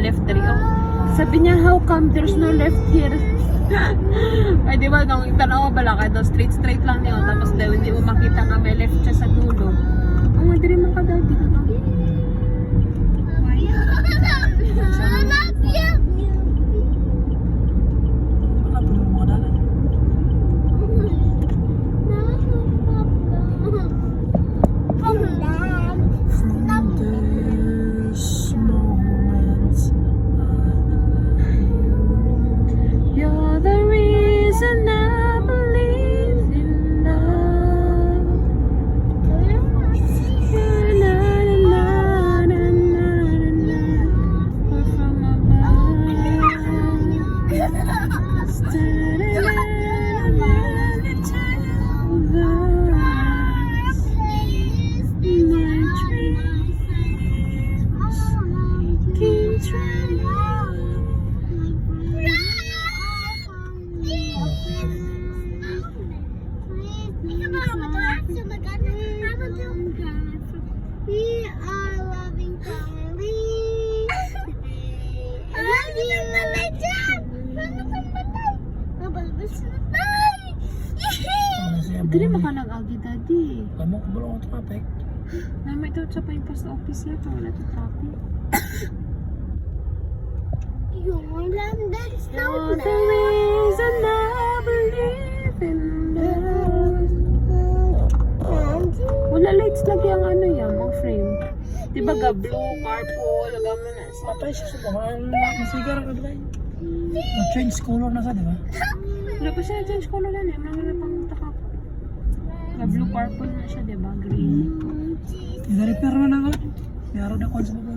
left there. Oh. Sabi niya, how come there's no left here? Ay, di ba, nung tanaw bala ka daw, straight lang niyo. Tapos daw, hindi mo makita nga may left siya sa dulo. Oh, hindi rin makadal dito na. We are loving family. Dili makanag-agi daddy. Kamu ko belum traffic. Namay ito sa pa yung post office na ito. Wala ito traffic. Your London You're the reason I believe in love. Wala lights lagi ang ano yan, ang frame. Diba ga blue, purple, gama na sa. Patay siya sa buhay. Masigar ka dry. Na-change color na sa, di ba? Wala pa siya change color na niya. Mga pang taka ko. Ga blue, purple na siya, diba? Green. Nag-repair na nga. Mayroon na kung sa mga